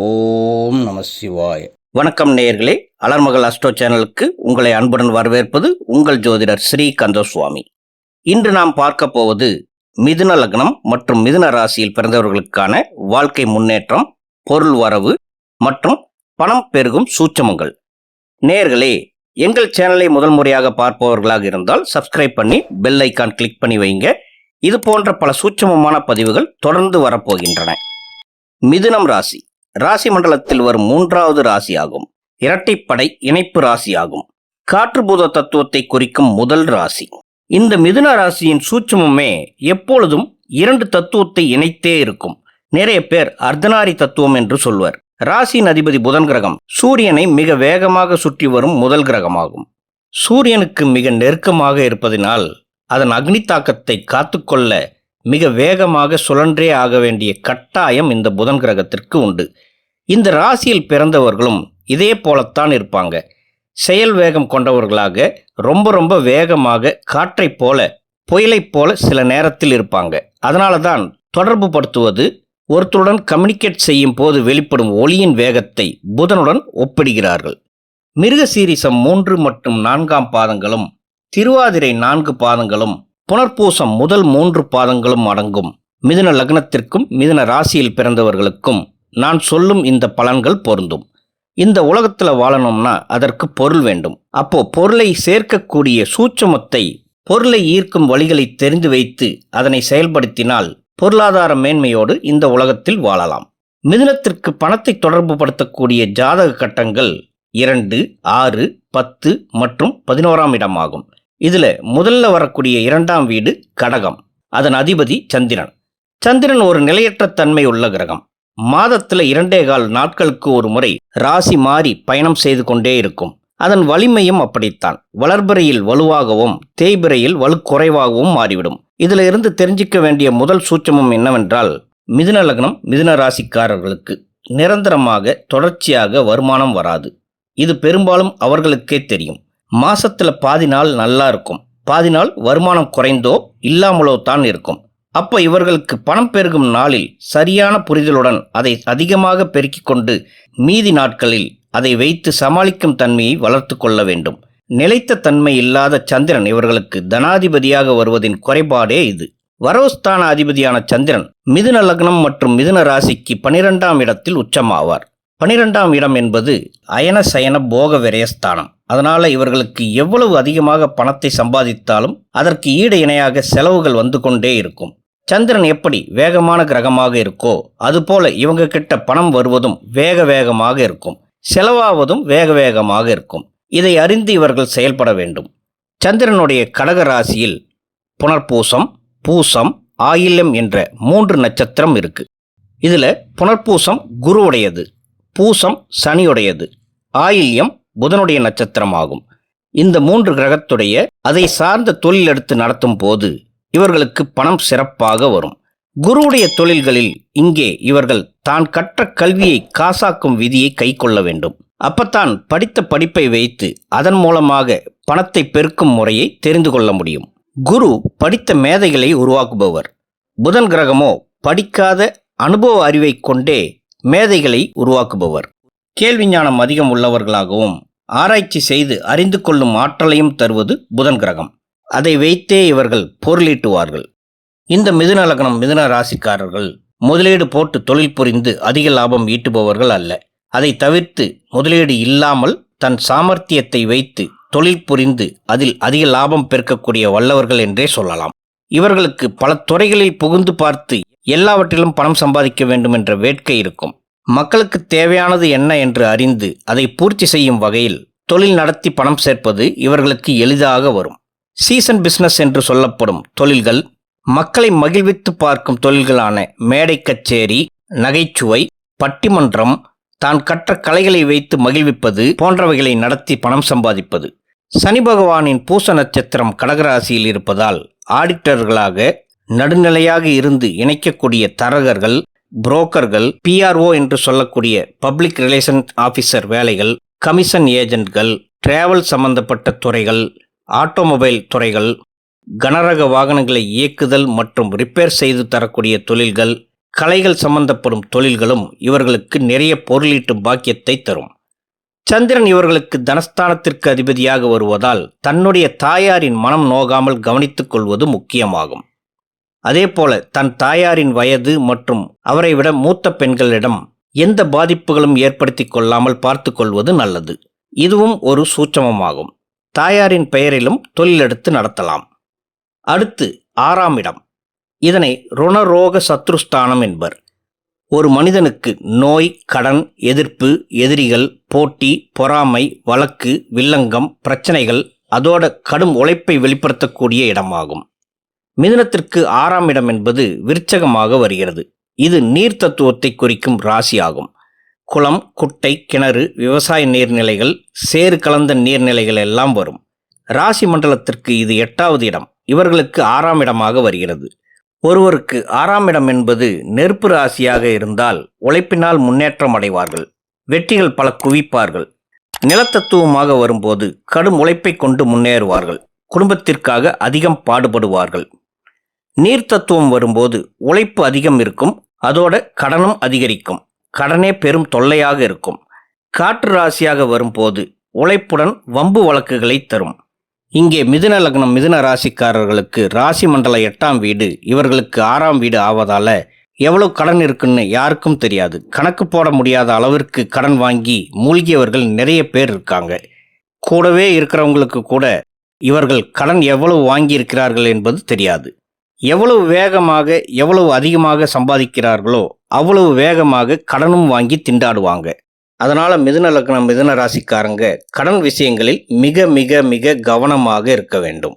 ஓம் நம சிவாய. வணக்கம் நேயர்களே, அலர்மகள் அஸ்ட்ரோ சேனலுக்கு உங்களை அன்புடன் வரவேற்பது உங்கள் ஜோதிடர் ஸ்ரீ கந்தசுவாமி. இன்று நாம் பார்க்க போவது மிதுன லக்னம் மற்றும் மிதுன ராசியில் பிறந்தவர்களுக்கான வாழ்க்கை முன்னேற்றம், பொருள் வரவு மற்றும் பணம் பெருகும் சூட்சமங்கள். நேயர்களே, எங்கள் சேனலை முதல் முறையாக பார்ப்பவர்களாக இருந்தால் சப்ஸ்கிரைப் பண்ணி பெல் ஐக்கான் கிளிக் பண்ணி வைங்க. இது போன்ற பல சூட்சமமான பதிவுகள் தொடர்ந்து வரப்போகின்றன. மிதுனம் ராசி ராசி மண்டலத்தில் வரும் மூன்றாவது ராசி ஆகும். இரட்டைப்படை இணைப்பு ராசி ஆகும். காற்றுபூத தத்துவத்தை குறிக்கும் முதல் ராசி. இந்த மிதுன ராசியின் சூட்சமுமே எப்பொழுதும் இரண்டு தத்துவத்தை இணைத்தே இருக்கும். நிறைய பேர் அர்த்தநாரி தத்துவம் என்று சொல்வர். ராசியின் அதிபதி புதன் கிரகம் சூரியனை மிக வேகமாக சுற்றி வரும் முதல் கிரகமாகும். சூரியனுக்கு மிக நெருக்கமாக இருப்பதனால் அதன் அக்னி தாக்கத்தை காத்துக்கொள்ள மிக வேகமாக சுழன்றே ஆக வேண்டிய கட்டாயம் இந்த புதன் கிரகத்திற்கு உண்டு. இந்த ராசியில் பிறந்தவர்களும் இதே போலத்தான் இருப்பாங்க. செயல் வேகம் கொண்டவர்களாக ரொம்ப வேகமாக காற்றைப் போல, புயலைப் போல சில நேரத்தில் இருப்பாங்க. அதனால தான் தொடர்பு படுத்துவது, ஒருத்தருடன் கம்யூனிகேட் செய்யும் போது வெளிப்படும் ஒளியின் வேகத்தை புதனுடன் ஒப்பிடுகிறார்கள். மிருகசீரிசம் 3 மற்றும் 4ஆம் பாதங்களும், திருவாதிரை 4 பாதங்களும், புனர்பூசம் முதல் 3 பாதங்களும் அடங்கும் மிதுன லக்னத்திற்கும் மிதுன ராசியில் பிறந்தவர்களுக்கும் நான் சொல்லும் இந்த பலன்கள் பொருந்தும். இந்த உலகத்தில் வாழணும்னா அதற்கு பொருள் வேண்டும். அப்போ பொருளை சேர்க்கக்கூடிய சூட்சமத்தை, பொருளை ஈர்க்கும் வழிகளை தெரிந்து வைத்து அதனை செயல்படுத்தினால் பொருளாதார மேன்மையோடு இந்த உலகத்தில் வாழலாம். மிதுனத்திற்கு பணத்தை தொடர்பு படுத்தக்கூடிய ஜாதக கட்டங்கள் 2, 6, 10 மற்றும் 11ஆம் இடமாகும். இதுல முதல்ல வரக்கூடிய 2ஆம் வீடு கடகம். அதன் அதிபதி சந்திரன். சந்திரன் ஒரு நிலையற்ற தன்மை உள்ள கிரகம். மாதத்துல 2.25 நாட்களுக்கு ஒரு முறை ராசி மாறி பயணம் செய்து கொண்டே இருக்கும். அதன் வலிமையும் அப்படித்தான். வளர்பிறையில் வலுவாகவும் தேய்பிறையில் வலு குறைவாகவும் மாறிவிடும். இதுல இருந்து தெரிஞ்சிக்க வேண்டிய முதல் சூட்சமம் என்னவென்றால், மிதுன லக்னம் மிதுன ராசிக்காரர்களுக்கு நிரந்தரமாக தொடர்ச்சியாக வருமானம் வராது. இது பெரும்பாலும் அவர்களுக்கே தெரியும். மாசத்துல பாதி நாள் நல்லா இருக்கும், பாதி நாள் வருமானம் குறைந்தோ இல்லாமலோ தான் இருக்கும். அப்ப இவர்களுக்கு பணம் பெருகும் நாளில் சரியான புரிதலுடன் அதை அதிகமாக பெருக்கிக் கொண்டு மீதி நாட்களில் அதை வைத்து சமாளிக்கும் தன்மையை வளர்த்து கொள்ள வேண்டும். நிலைத்த தன்மை இல்லாத சந்திரன் இவர்களுக்கு தனாதிபதியாக வருவதின் குறைபாடே இது. வரவுஸ்தான அதிபதியான சந்திரன் மிதுன லக்னம் மற்றும் மிதுன ராசிக்கு 12ஆம் இடத்தில் உச்சமாவார். 12ஆம் இடம் என்பது அயன சயன போக விரயஸ்தானம். அதனால இவர்களுக்கு எவ்வளவு அதிகமாக பணத்தை சம்பாதித்தாலும் அதற்கு ஈடு இணையாக செலவுகள் வந்து கொண்டே இருக்கும். சந்திரன் எப்படி வேகமான கிரகமாக இருக்கோ அதுபோல இவங்க கிட்ட பணம் வருவதும் வேகமாக இருக்கும், செலவாவதும் வேகமாக இருக்கும். இதை அறிந்து இவர்கள் செயல்பட வேண்டும். சந்திரனுடைய கடக ராசியில் புனர்பூசம், பூசம், ஆயில்யம் என்ற 3 நட்சத்திரம் இருக்கு. இதுல புனர்பூசம் குருவுடையது, பூசம் சனியுடையது, ஆயில்யம் புதனுடைய நட்சத்திரமாகும். இந்த 3 கிரகத்துடைய அதை சார்ந்த தொழில் எடுத்து நடத்தும் போது இவர்களுக்கு பணம் சிறப்பாக வரும். குருவுடைய தொழில்களில் இங்கே இவர்கள் தான் கற்ற கல்வியை காசாக்கும் விதியை கை கொள்ள வேண்டும். அப்பத்தான் படித்த படிப்பை வைத்து அதன் மூலமாக பணத்தை பெருக்கும் முறையை தெரிந்து கொள்ள முடியும். குரு படித்த மேதைகளை உருவாக்குபவர். புதன் கிரகமோ படிக்காத அனுபவ அறிவை கொண்டே மேதைகளை உருவாக்குபவர். கேள்வி ஞானம் அதிகம் உள்ளவர்களாகவும் ஆராய்ச்சி செய்து அறிந்து கொள்ளும் ஆற்றலையும் தருவது புதன் கிரகம். அதை வைத்தே இவர்கள் பொருளீட்டுவார்கள். இந்த மிதுன லக்னம் மிதுன ராசிக்காரர்கள் முதலீடு போட்டு தொழில் புரிந்து அதிக லாபம் ஈட்டுபவர்கள் அல்ல. அதை தவிர்த்து முதலீடு இல்லாமல் தன் சாமர்த்தியத்தை வைத்து தொழில் புரிந்து அதில் அதிக லாபம் பெருக்கக்கூடிய வல்லவர்கள் என்றே சொல்லலாம். இவர்களுக்கு பல துறைகளில் புகுந்து பார்த்து எல்லாவற்றிலும் பணம் சம்பாதிக்க வேண்டும் என்ற வேட்கை இருக்கும். மக்களுக்கு தேவையானது என்ன என்று அறிந்து அதை பூர்த்தி செய்யும் வகையில் தொழில் நடத்தி பணம் சேர்ப்பது இவர்களுக்கு எளிதாக வரும். சீசன் பிசினஸ் என்று சொல்லப்படும் தொழில்கள், மக்களை மகிழ்வித்து பார்க்கும் தொழில்களான மேடை கச்சேரி, நகைச்சுவை, பட்டிமன்றம், தான் கற்ற கலைகளை வைத்து மகிழ்விப்பது போன்றவைகளை நடத்தி பணம் சம்பாதிப்பது. சனி பகவானின் பூச நட்சத்திரம் கடகராசியில் இருப்பதால் ஆடிட்டர்களாக நடுநிலையாக இருந்து இணைக்கக்கூடிய தரகர்கள், புரோக்கர்கள், PRO என்று சொல்லக்கூடிய பப்ளிக் ரிலேஷன் ஆஃபீஸர் வேலைகள், கமிஷன் ஏஜென்ட்கள், டிராவல் சம்பந்தப்பட்ட துறைகள், ஆட்டோமொபைல் துறைகள், கனரக வாகனங்களை இயக்குதல் மற்றும் ரிப்பேர் செய்து தரக்கூடிய தொழில்கள், கலைகள் சம்பந்தப்படும் தொழில்களும் இவர்களுக்கு நிறைய பொருளீட்டும் பாக்கியத்தை தரும். சந்திரன் இவர்களுக்கு தனஸ்தானத்திற்கு அதிபதியாக வருவதால் தன்னுடைய தாயாரின் மனம் நோகாமல் கவனித்துக் கொள்வது முக்கியமாகும். அதேபோல தன் தாயாரின் வயது மற்றும் அவரை விட மூத்த பெண்களிடம் எந்த பாதிப்புகளும் ஏற்படுத்தி கொள்ளாமல் பார்த்து கொள்வது நல்லது. இதுவும் ஒரு சூட்சமமாகும். தாயாரின் பெயரிலும் தொழிலெடுத்து நடத்தலாம். அடுத்து 6ஆம் இடம். இதனை ருணரோக சத்ருஸ்தானம் என்பர். ஒரு மனிதனுக்கு நோய், கடன், எதிர்ப்பு, எதிரிகள், போட்டி, பொறாமை, வழக்கு, வில்லங்கம், பிரச்சனைகள், அதோட கடும் உழைப்பை வெளிப்படுத்தக்கூடிய இடமாகும். மிதுனத்திற்கு 6ஆம் இடம் என்பது விருச்சகமாக வருகிறது. இது நீர் தத்துவத்தை குறிக்கும் ராசி ஆகும். குளம், குட்டை, கிணறு, விவசாய நீர்நிலைகள், சேறு கலந்த நீர்நிலைகள் எல்லாம் வரும். ராசி மண்டலத்திற்கு இது 8வது இடம். இவர்களுக்கு 6ஆம் இடமாக வருகிறது. ஒருவருக்கு 6ஆம் இடம் என்பது நெருப்பு ராசியாக இருந்தால் உழைப்பினால் முன்னேற்றம் அடைவார்கள். வெற்றிகள் பல குவிப்பார்கள். நிலத்தத்துவமாக வரும்போது கடும் உழைப்பை கொண்டு முன்னேறுவார்கள். குடும்பத்திற்காக அதிகம் பாடுபடுவார்கள். நீர் தத்துவம் வரும்போது உழைப்பு அதிகம் இருக்கும். அதோட கடனும் அதிகரிக்கும். கடனே பெரும் தொல்லையாக இருக்கும். காற்று ராசியாக வரும்போது உழைப்புடன் வம்பு வழக்குகளை தரும். இங்கே மிதுன லக்னம் மிதுன ராசிக்காரர்களுக்கு ராசி மண்டல 8ஆம் வீடு இவர்களுக்கு 6ஆம் வீடு ஆவதால எவ்வளவு கடன் இருக்குன்னு யாருக்கும் தெரியாது. கணக்கு போட முடியாத அளவிற்கு கடன் வாங்கி மூழ்கியவர்கள் நிறைய பேர் இருக்காங்க. கூடவே இருக்கிறவங்களுக்கு கூட இவர்கள் கடன் எவ்வளவு வாங்கி இருக்கிறார்கள் என்பது தெரியாது. எவ்வளவு வேகமாக எவ்வளவு அதிகமாக சம்பாதிக்கிறார்களோ அவ்வளவு வேகமாக கடனும் வாங்கி திண்டாடுவாங்க. அதனால மிதுன லக்னம் மிதுன ராசிக்காரங்க கடன் விஷயங்களில் மிக மிக மிக கவனமாக இருக்க வேண்டும்.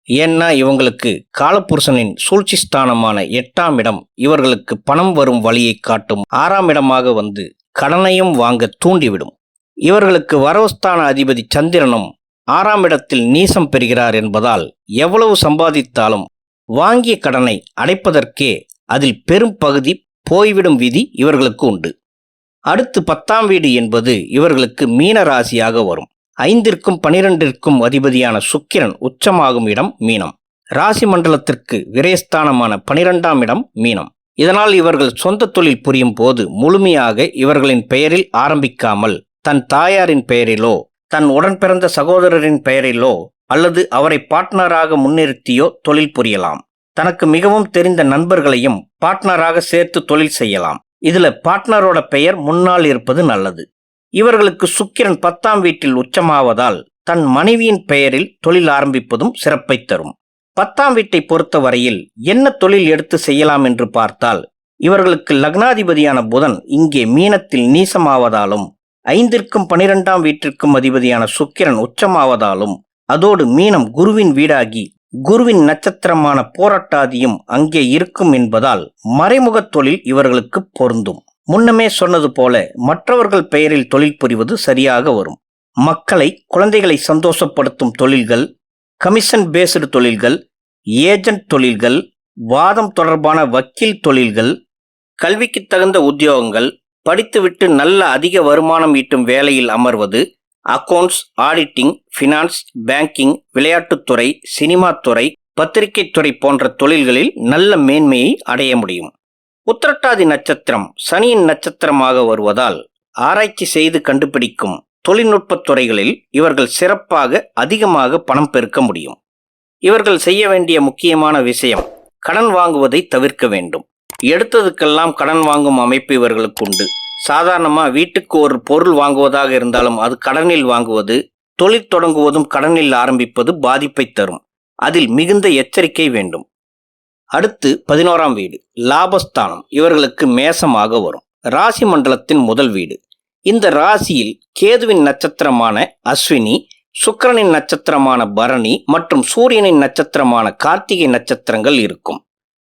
ஏன்னா இவங்களுக்கு காலபுருஷனின் சூழ்ச்சி ஸ்தானமான 8ஆம் இடம் இவர்களுக்கு பணம் வரும் வழியை காட்டும் 6ஆம் இடமாக வந்து கடனையும் வாங்க தூண்டிவிடும். இவர்களுக்கு வரவுஸ்தான அதிபதி சந்திரனும் 6ஆம் இடத்தில் நீசம் பெறுகிறார் என்பதால் எவ்வளவு சம்பாதித்தாலும் வாங்கிய கடனை அடைப்பதற்கே அதில் பெரும் பகுதி போய்விடும் விதி இவர்களுக்கு உண்டு. அடுத்து 10ஆம் வீடு என்பது இவர்களுக்கு மீன ராசியாக வரும். 5ற்கும் 12ற்கும் அதிபதியான சுக்கிரன் உச்சமாகும் இடம் மீனம். ராசி மண்டலத்திற்கு விரயஸ்தானமான 12ஆம் இடம் மீனம். இதனால் இவர்கள் சொந்த தொழில் புரியும் போது முழுமையாக இவர்களின் பெயரில் ஆரம்பிக்காமல் தன் தாயாரின் பெயரிலோ தன் உடன் பிறந்த சகோதரரின் பெயரிலோ அல்லது அவரை பார்ட்னராக முன்னிறுத்தியோ தொழில் புரியலாம். தனக்கு மிகவும் தெரிந்த நண்பர்களையும் பார்ட்னராக சேர்த்து தொழில் செய்யலாம். இதுல பார்ட்னரோட பெயர் முன்னால் இருப்பது நல்லது. இவர்களுக்கு சுக்கிரன் 10ஆம் வீட்டில் உச்சமாவதால் தன் மனைவியின் பெயரில் தொழில் ஆரம்பிப்பதும் சிறப்பை தரும். 10ஆம் வீட்டை பொறுத்த வரையில் என்ன தொழில் எடுத்து செய்யலாம் என்று பார்த்தால் இவர்களுக்கு லக்னாதிபதியான புதன் இங்கே மீனத்தில் நீசமாவதாலும் 5ற்கும் 12ஆம் வீட்டிற்கும் அதிபதியான சுக்கிரன் உச்சமாவதாலும் அதோடு மீனம் குருவின் வீடாகி குருவின் நட்சத்திரமான போராட்டாதியும் அங்கே இருக்கும் என்பதால் மறைமுக தொழில் இவர்களுக்கு பொருந்தும். முன்னமே சொன்னது போல மற்றவர்கள் பெயரில் தொழில் புரிவது சரியாக வரும். மக்களை, குழந்தைகளை சந்தோஷப்படுத்தும் தொழில்கள், கமிஷன் பேஸ்டு தொழில்கள், ஏஜென்ட் தொழில்கள், வாதம் தொடர்பான வக்கீல் தொழில்கள், கல்விக்கு தகுந்த உத்தியோகங்கள், படித்துவிட்டு நல்ல அதிக வருமானம் ஈட்டும் வேலையில் அமர்வது, அக்கவுண்ட்ஸ், ஆடிட்டிங், ஃபினான்ஸ், பேங்கிங், விளையாட்டுத்துறை, சினிமாத்துறை, பத்திரிகைத்துறை போன்ற தொழில்களில் நல்ல மேன்மையை அடைய முடியும். உத்திரட்டாதி நட்சத்திரம் சனியின் நட்சத்திரமாக வருவதால் ஆராய்ச்சி செய்து கண்டுபிடிக்கும் தொழில்நுட்பத் துறைகளில் இவர்கள் சிறப்பாக அதிகமாக பணம் பெருக்க முடியும். இவர்கள் செய்ய வேண்டிய முக்கியமான விஷயம் கடன் வாங்குவதை தவிர்க்க வேண்டும். எடுத்ததுக்கெல்லாம் கடன் வாங்கும் அமைப்பு இவர்களுக்கு உண்டு. சாதாரணமாக வீட்டுக்கு ஒரு பொருள் வாங்குவதாக இருந்தாலும் அது கடனில் வாங்குவது, தொழில் தொடங்குவதும் கடனில் ஆரம்பிப்பது பாதிப்பை தரும். அதில் மிகுந்த எச்சரிக்கை வேண்டும். அடுத்து 11ஆம் வீடு லாபஸ்தானம் இவர்களுக்கு மேசமாக வரும். ராசி மண்டலத்தின் முதல் வீடு. இந்த ராசியில் கேதுவின் நட்சத்திரமான அஸ்வினி, சுக்கிரனின் நட்சத்திரமான பரணி மற்றும் சூரியனின் நட்சத்திரமான கார்த்திகை நட்சத்திரங்கள் இருக்கும்.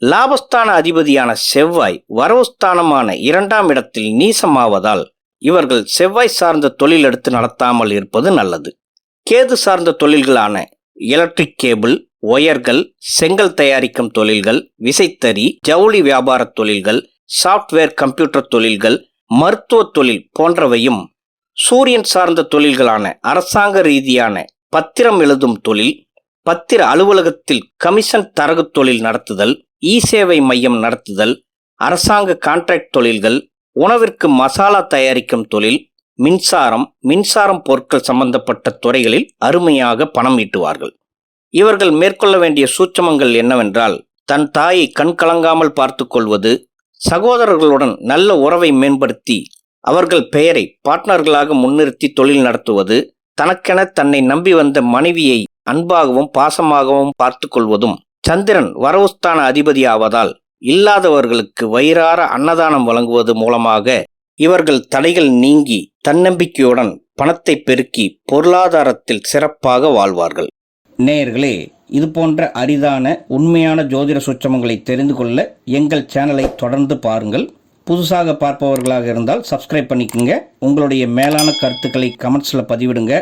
லாபஸ்தான அதிபதியான செவ்வாய் வரவுஸ்தானமான 2ஆம் இடத்தில் நீசமாவதால் இவர்கள் செவ்வாய் சார்ந்த தொழில் எடுத்து நடத்தாமல் இருப்பது நல்லது. கேது சார்ந்த தொழில்களான எலக்ட்ரிக் கேபிள், ஒயர்கள், செங்கல் தயாரிக்கும் தொழில்கள், விசைத்தறி, ஜவுளி வியாபார தொழில்கள், சாப்ட்வேர் கம்ப்யூட்டர் தொழில்கள், மருத்துவ தொழில் போன்றவையும், சூரியன் சார்ந்த தொழில்களான அரசாங்க ரீதியான பத்திரம் எழுதும் தொழில், பத்திர அலுவலகத்தில் கமிஷன் தரகு தொழில் நடத்துதல், இ சேவை மையம் நடத்துதல், அரசாங்க கான்ட்ராக்ட் தொழில்கள், உணவிற்கு மசாலா தயாரிக்கும் தொழில், மின்சாரம் பொருட்கள் சம்பந்தப்பட்ட துறைகளில் அருமையாக பணம் ஈட்டுவார்கள். இவர்கள் மேற்கொள்ள வேண்டிய சூட்சமங்கள் என்னவென்றால், தன் தாயை கண் கலங்காமல் பார்த்து கொள்வது, சகோதரர்களுடன் நல்ல உறவை மேம்படுத்தி அவர்கள் பெயரை பார்ட்னர்களாக முன்னிறுத்தி தொழில் நடத்துவது, தனக்கென தன்னை நம்பி வந்த மனைவியை அன்பாகவும் பாசமாகவும் பார்த்து கொள்வதும், சந்திரன் வரவுஸ்தான அதிபதி ஆவதால் இல்லாதவர்களுக்கு வயிறார அன்னதானம் வழங்குவது மூலமாக இவர்கள் தடைகள் நீங்கி தன்னம்பிக்கையுடன் பணத்தை பெருக்கி பொருளாதாரத்தில் சிறப்பாக வாழ்வார்கள். நேயர்களே, இது போன்ற அரிதான உண்மையான ஜோதிட சூட்சமங்களை தெரிந்து கொள்ள எங்கள் சேனலை தொடர்ந்து பாருங்கள். புதுசாக பார்ப்பவர்களாக இருந்தால் சப்ஸ்கிரைப் பண்ணிக்கோங்க. உங்களுடைய மேலான கருத்துக்களை கமெண்ட்ஸில் பதிவிடுங்க.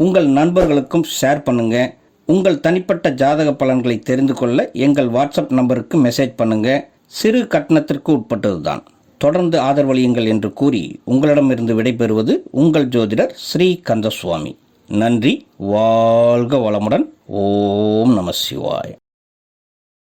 உங்கள் நண்பர்களுக்கும் ஷேர் பண்ணுங்கள். உங்கள் தனிப்பட்ட ஜாதக பலன்களை தெரிந்து கொள்ள எங்கள் வாட்ஸ்அப் நம்பருக்கு மெசேஜ் பண்ணுங்கள். சிறு கட்டணத்திற்கு உட்பட்டது தான். தொடர்ந்து ஆதரவளியுங்கள் என்று கூறி உங்களிடமிருந்து விடைபெறுவது உங்கள் ஜோதிடர் ஸ்ரீ கந்தசுவாமி. நன்றி. வாழ்க வளமுடன். ஓம் நம சிவாய.